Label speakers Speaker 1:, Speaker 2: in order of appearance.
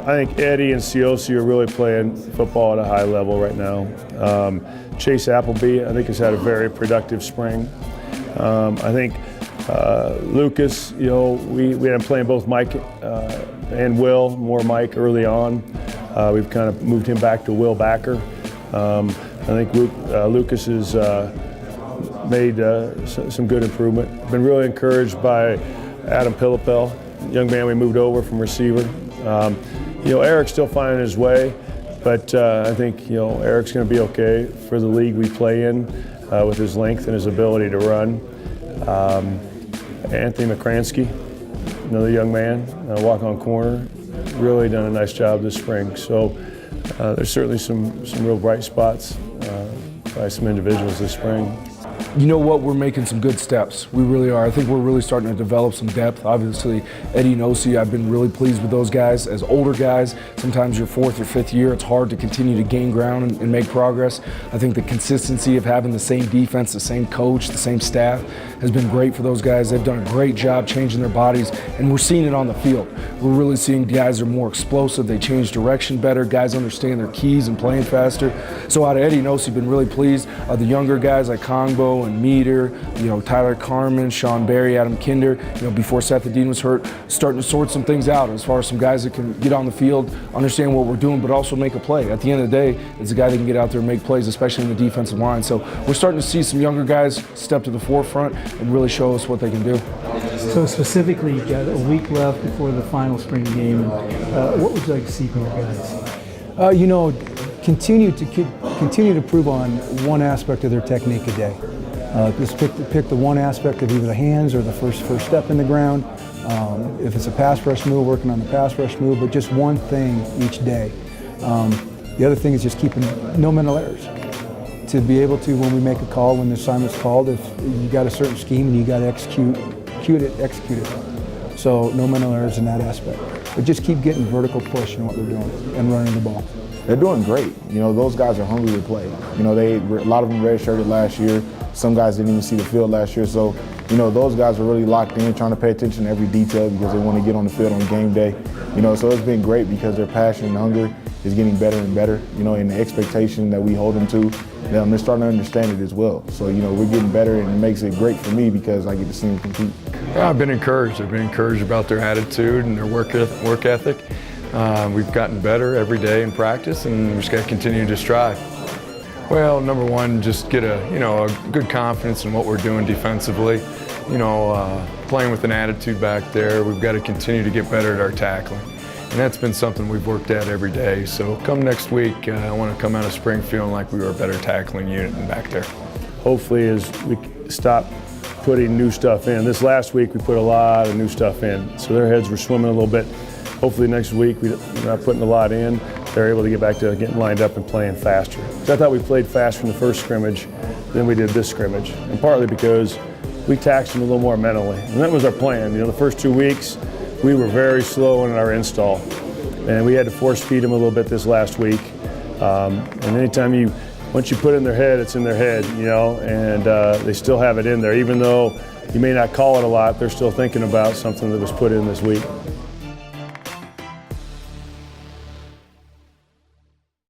Speaker 1: I think Eddie and Ciosi are really playing football at a high level right now. Chase Appleby, I think, has had a very productive spring. I think Lucas, we had him playing both Mike and Will, more Mike early on. We've kind of moved him back to Will Backer. I think Lucas has made some good improvement. Been really encouraged by Adam Pillipel, young man we moved over from receiver. Eric's still finding his way, but I think Eric's going to be okay for the league we play in with his length and his ability to run. Anthony McCransky, another young man, walk on corner, really done a nice job this spring. So there's certainly some real bright spots by some individuals this spring.
Speaker 2: You know what? We're making some good steps. We really are. I think we're really starting to develop some depth. Obviously, Eddie and Osi, I've been really pleased with those guys. As older guys, sometimes your fourth or fifth year, it's hard to continue to gain ground and make progress. I think the consistency of having the same defense, the same coach, the same staff has been great for those guys. They've done a great job changing their bodies, and we're seeing it on the field. We're really seeing guys are more explosive. They change direction better. Guys understand their keys and playing faster. So out of Eddie and Osi, been really pleased. The younger guys like Kongbo and Meter, Tyler Carmen, Sean Berry, Adam Kinder, before Seth Adine was hurt, starting to sort some things out as far as some guys that can get on the field, understand what we're doing, but also make a play. At the end of the day, it's a guy that can get out there and make plays, especially in the defensive line. So we're starting to see some younger guys step to the forefront and really show us what they can do.
Speaker 3: So specifically, you've got a week left before the final spring game. What would you like to see from your guys?
Speaker 4: Continue to improve on one aspect of their technique a day. Just pick the one aspect of either the hands or the first step in the ground. If it's a pass rush move, working on the pass rush move, but just one thing each day. The other thing is just keeping no mental errors. To be able to, when we make a call, when the assignment's called, if you got a certain scheme and you got to execute it. So no mental errors in that aspect. But just keep getting vertical push in what they're doing and running the ball.
Speaker 5: They're doing great. Those guys are hungry to play. A lot of them redshirted last year. Some guys didn't even see the field last year. So, those guys are really locked in, trying to pay attention to every detail because they want to get on the field on game day. So it's been great because their passion and hunger is getting better and better. And the expectation that we hold them to, they're starting to understand it as well. So, we're getting better, and it makes it great for me because I get to see them compete.
Speaker 6: Yeah, I've been encouraged. I've been encouraged about their attitude and their work ethic. We've gotten better every day in practice, and we just got to continue to strive. Well, number one, just get a good confidence in what we're doing defensively. Playing with an attitude back there. We've got to continue to get better at our tackling, and that's been something we've worked at every day. So come next week, I want to come out of spring feeling like we were a better tackling unit than back there.
Speaker 1: Hopefully, as we stop putting new stuff in. This last week, we put a lot of new stuff in, so their heads were swimming a little bit. Hopefully next week we're not putting a lot in. They're able to get back to getting lined up and playing faster. So I thought we played fast from the first scrimmage, then we did this scrimmage, and partly because we taxed them a little more mentally, and that was our plan. The first 2 weeks we were very slow in our install, and we had to force feed them a little bit this last week. And anytime once you put it in their head, it's in their head, and they still have it in there, even though you may not call it a lot. They're still thinking about something that was put in this week.